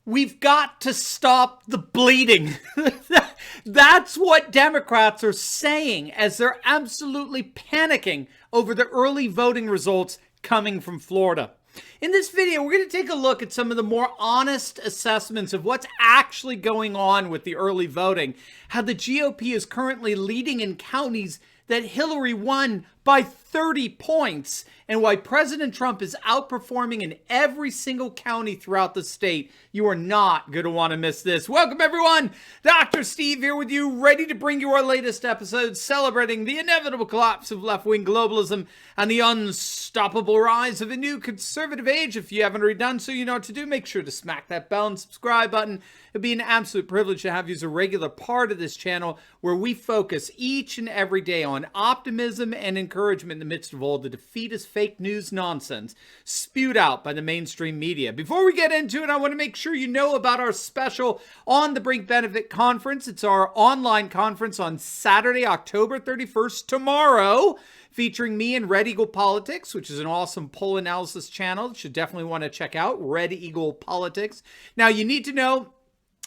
We've got to stop the bleeding. That's what Democrats are saying as they're absolutely panicking over the early voting results coming from Florida. In this video, we're going to take a look at some of the more honest assessments of what's actually going on with the early voting, how the GOP is currently leading in counties that Hillary won by 30 points, and why President Trump is outperforming in every single county throughout the state. You are not going to want to miss this. Welcome, everyone. Dr. Steve here with you, ready to bring you our latest episode celebrating the inevitable collapse of left-wing globalism and the unstoppable rise of a new conservative age. If you haven't already done so, you know what to do. Make sure to smack that bell and subscribe button. It'd be an absolute privilege to have you as a regular part of this channel where we focus each and every day on optimism and encouragement in the midst of all the defeatist fake news nonsense spewed out by the mainstream media. Before we get into it, I want to make sure you know about our special On the Brink Benefit Conference. It's our online conference on Saturday, October 31st, tomorrow, featuring me and Red Eagle Politics, which is an awesome poll analysis channel that you definitely want to check out, Red Eagle Politics. Now, you need to know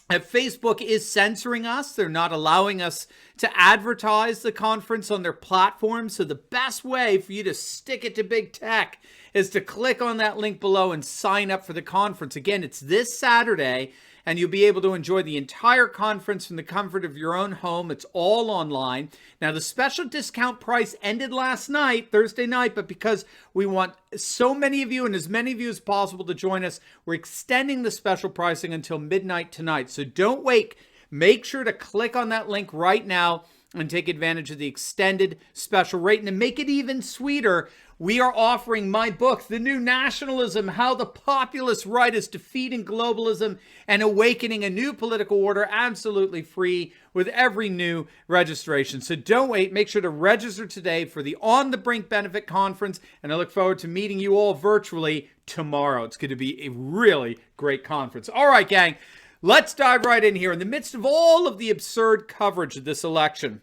that Facebook is censoring us. They're not allowing us to advertise the conference on their platform. So the best way for you to stick it to big tech is to click on that link below and sign up for the conference. Again, it's this Saturday, and you'll be able to enjoy the entire conference from the comfort of your own home. It's all online. Now, the special discount price ended last night, Thursday night, but because we want so many of you and as many of you as possible to join us, we're extending the special pricing until midnight tonight. So don't wait. Make sure to click on that link right now and take advantage of the extended special rate. And to make it even sweeter, we are offering my book, The New Nationalism, How the Populist Right is Defeating Globalism and Awakening a New Political Order, absolutely free with every new registration. So don't wait. Make sure to register today for the On the Brink Benefit Conference, and I look forward to meeting you all virtually tomorrow. It's going to be a really great conference. All right, gang, let's dive right in here. In the midst of all of the absurd coverage of this election,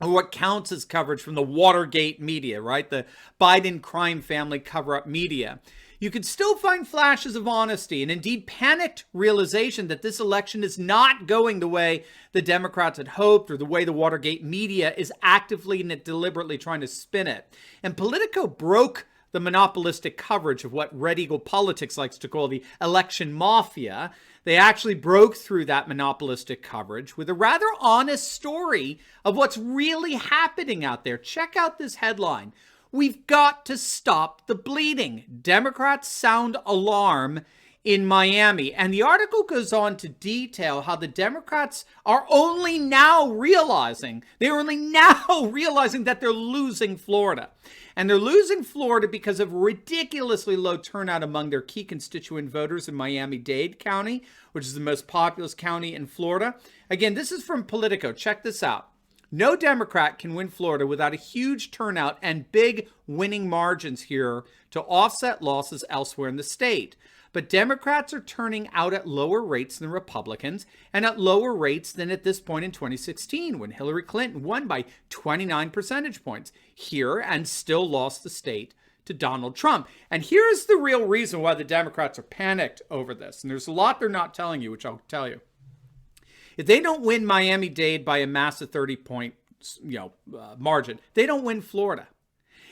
or what counts as coverage from the Watergate media, right? The Biden crime family cover-up media. You could still find flashes of honesty and indeed panicked realization that this election is not going the way the Democrats had hoped or the way the Watergate media is actively and deliberately trying to spin it. And Politico broke the monopolistic coverage of what Red Eagle Politics likes to call the election mafia. They actually broke through that monopolistic coverage with a rather honest story of what's really happening out there. Check out this headline. We've got to stop the bleeding. Democrats sound alarm in Miami. And the article goes on to detail how the Democrats are only now realizing that they're losing Florida. And they're losing Florida because of ridiculously low turnout among their key constituent voters in Miami-Dade County, which is the most populous county in Florida. Again, this is from Politico. Check this out. No Democrat can win Florida without a huge turnout and big winning margins here to offset losses elsewhere in the state. But Democrats are turning out at lower rates than Republicans and at lower rates than at this point in 2016 when Hillary Clinton won by 29 percentage points here and still lost the state to Donald Trump. And here's the real reason why the Democrats are panicked over this. And there's a lot they're not telling you, which I'll tell you. If they don't win Miami-Dade by a massive 30-point margin, they don't win Florida.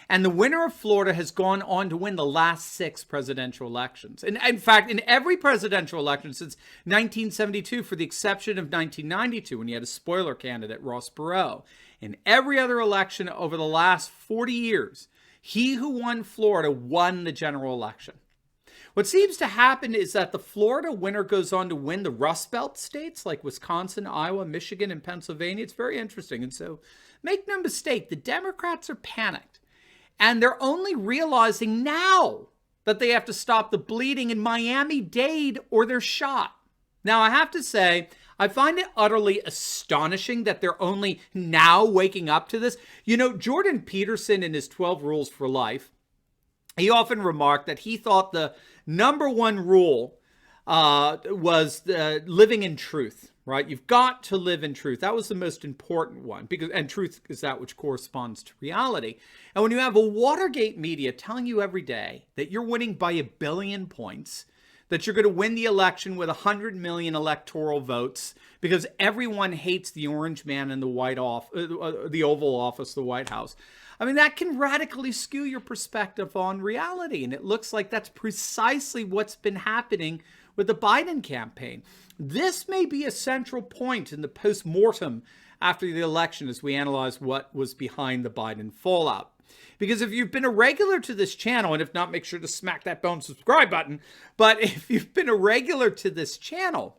And the winner of Florida has gone on to win the last 6 presidential elections. And in fact, in every presidential election since 1972, for the exception of 1992, when you had a spoiler candidate, Ross Perot, in every other election over the last 40 years, he who won Florida won the general election. What seems to happen is that the Florida winner goes on to win the Rust Belt states like Wisconsin, Iowa, Michigan, and Pennsylvania. It's very interesting. And so make no mistake, the Democrats are panicked. And they're only realizing now that they have to stop the bleeding in Miami-Dade or they're shot. Now, I have to say, I find it utterly astonishing that they're only now waking up to this. You know, Jordan Peterson in his 12 Rules for Life, he often remarked that he thought the number one rule was living in truth, right? You've got to live in truth. That was the most important one, and truth is that which corresponds to reality. And when you have a Watergate media telling you every day that you're winning by 1 billion points, that you're going to win the election with 100 million electoral votes because everyone hates the orange man in the the Oval Office, the White House. I mean, that can radically skew your perspective on reality. And it looks like that's precisely what's been happening with the Biden campaign. This may be a central point in the post-mortem after the election as we analyze what was behind the Biden fallout. Because if you've been a regular to this channel, and if not, make sure to smack that bell and subscribe button. But if you've been a regular to this channel,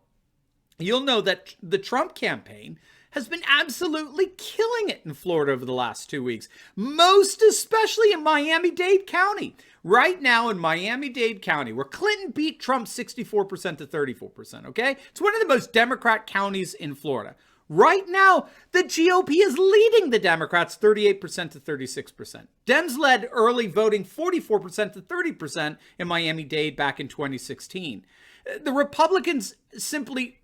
you'll know that the Trump campaign has been absolutely killing it in Florida over the last 2 weeks, most especially in Miami-Dade County. Right now in Miami-Dade County, where Clinton beat Trump 64% to 34%, okay? It's one of the most Democrat counties in Florida. Right now, the GOP is leading the Democrats 38% to 36%. Dems led early voting 44% to 30% in Miami-Dade back in 2016. The Republicans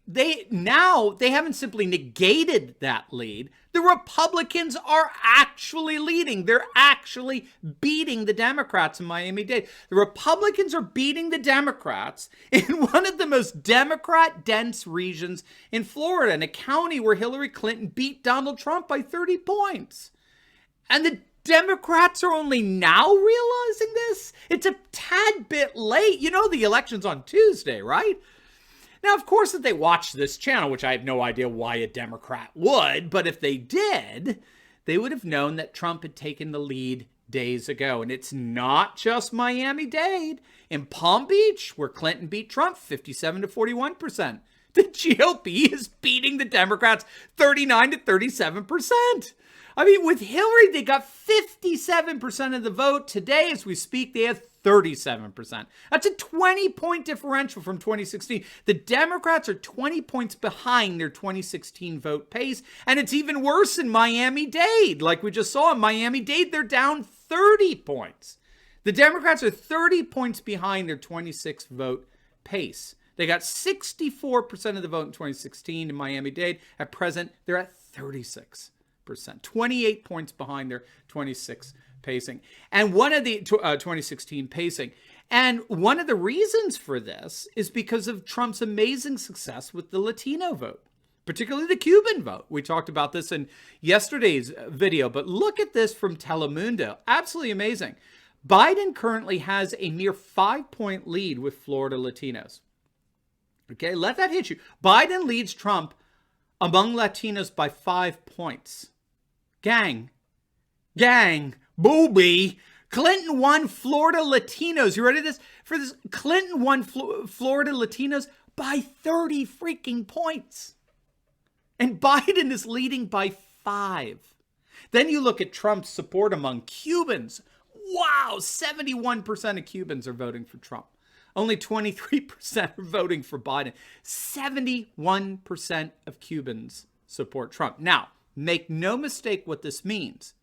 they haven't simply negated that lead. The Republicans are actually leading. They're actually beating the Democrats in Miami-Dade. The Republicans are beating the Democrats in one of the most Democrat-dense regions in Florida, in a county where Hillary Clinton beat Donald Trump by 30 points. And the Democrats are only now realizing this? It's a tad bit late. You know the election's on Tuesday, right? Now, of course, if they watch this channel, which I have no idea why a Democrat would, but if they did, they would have known that Trump had taken the lead days ago. And it's not just Miami-Dade. In Palm Beach, where Clinton beat Trump 57 to 41%, the GOP is beating the Democrats 39 to 37%. I mean, with Hillary, they got 57% of the vote. Today, as we speak, they have 37%. That's a 20-point differential from 2016. The Democrats are 20 points behind their 2016 vote pace, and it's even worse in Miami-Dade. Like we just saw in Miami-Dade, they're down 30 points. The Democrats are 30 points behind their 26 vote pace. They got 64% of the vote in 2016 in Miami-Dade. At present, they're at 36%. 28 points behind their 26 pacing. And one of the 2016 pacing. And one of the reasons for this is because of Trump's amazing success with the Latino vote, particularly the Cuban vote. We talked about this in yesterday's video, but look at this from Telemundo. Absolutely amazing. Biden currently has a mere 5-point lead with Florida Latinos. Okay, let that hit you. Biden leads Trump among Latinos by 5 points. Gang, booby. Clinton won Florida Latinos. You ready for this? Clinton won Florida Latinos by 30 freaking points. And Biden is leading by 5. Then you look at Trump's support among Cubans. Wow, 71% of Cubans are voting for Trump. Only 23% are voting for Biden. 71% of Cubans support Trump. Now, make no mistake what this means.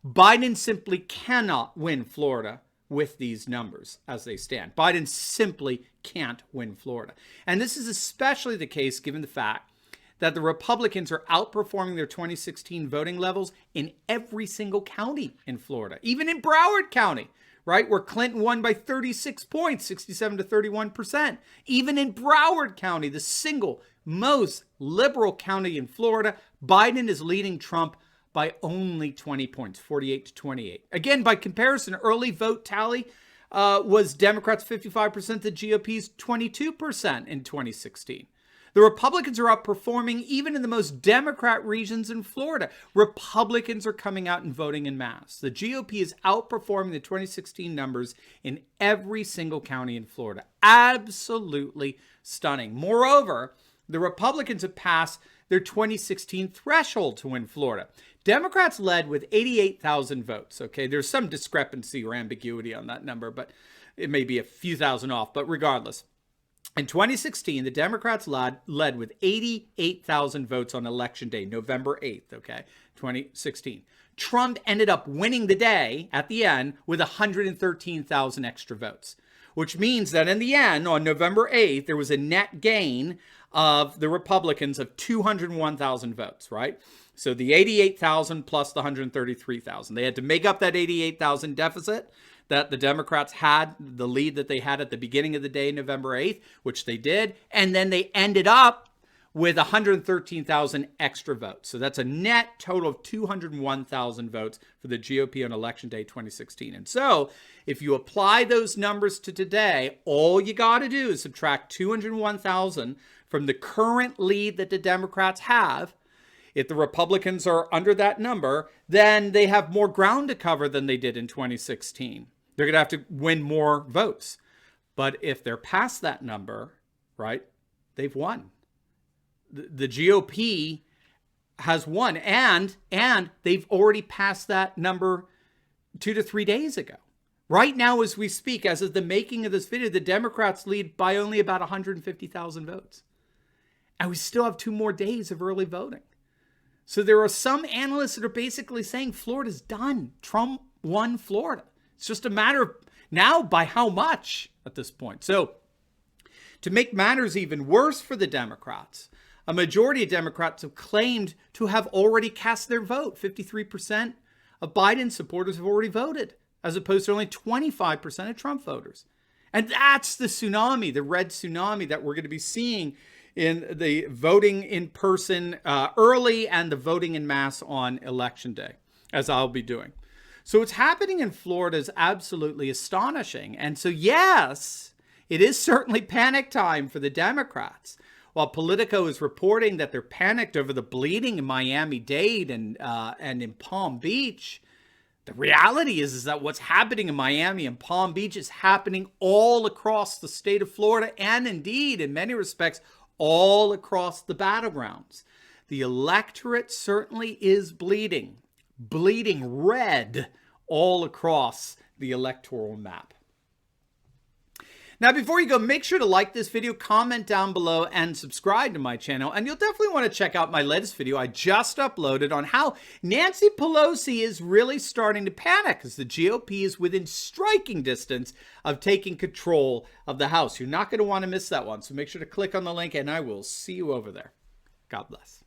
Biden simply cannot win Florida with these numbers as they stand. Biden simply can't win Florida. And this is especially the case given the fact that the Republicans are outperforming their 2016 voting levels in every single county in Florida, even in Broward County, right, where Clinton won by 36 points, 67 to 31%. Even in Broward County, the single most liberal county in Florida, Biden is leading Trump by only 20 points, 48 to 28. Again, by comparison, early vote tally was Democrats 55%, the GOP's 22% in 2016. The Republicans are outperforming even in the most Democrat regions in Florida. Republicans are coming out and voting en masse. The GOP is outperforming the 2016 numbers in every single county in Florida. Absolutely stunning. Moreover, the Republicans have passed their 2016 threshold to win Florida. Democrats led with 88,000 votes. Okay, there's some discrepancy or ambiguity on that number, but it may be a few thousand off. But regardless, in 2016, the Democrats led with 88,000 votes on Election Day, November 8th, okay, 2016. Trump ended up winning the day at the end with 113,000 extra votes, which means that in the end, on November 8th, there was a net gain of the Republicans of 201,000 votes, right? So the 88,000 plus the 133,000. They had to make up that 88,000 deficit. that the Democrats had the lead that they had at the beginning of the day, November 8th, which they did. And then they ended up with 113,000 extra votes. So that's a net total of 201,000 votes for the GOP on Election Day 2016. And so if you apply those numbers to today, all you got to do is subtract 201,000 from the current lead that the Democrats have. If the Republicans are under that number, then they have more ground to cover than they did in 2016. They're going to have to win more votes. But if they're past that number, right, they've won. The GOP has won, and they've already passed that number 2 to 3 days ago. Right now, as we speak, as of the making of this video, the Democrats lead by only about 150,000 votes. And we still have 2 more days of early voting. So there are some analysts that are basically saying Florida's done. Trump won Florida. It's just a matter of now by how much at this point. So to make matters even worse for the Democrats, a majority of Democrats have claimed to have already cast their vote. 53% of Biden supporters have already voted, as opposed to only 25% of Trump voters. And that's the tsunami, the red tsunami that we're going to be seeing in the voting in person early and the voting in mass on Election Day, as I'll be doing. So what's happening in Florida is absolutely astonishing. And so, yes, it is certainly panic time for the Democrats. While Politico is reporting that they're panicked over the bleeding in Miami-Dade and in Palm Beach, the reality is that what's happening in Miami and Palm Beach is happening all across the state of Florida and indeed, in many respects, all across the battlegrounds. The electorate certainly is bleeding red all across the electoral map. Now, before you go, make sure to like this video, comment down below, and subscribe to my channel. And you'll definitely want to check out my latest video I just uploaded on how Nancy Pelosi is really starting to panic as the GOP is within striking distance of taking control of the House. You're not going to want to miss that one. So make sure to click on the link, and I will see you over there. God bless.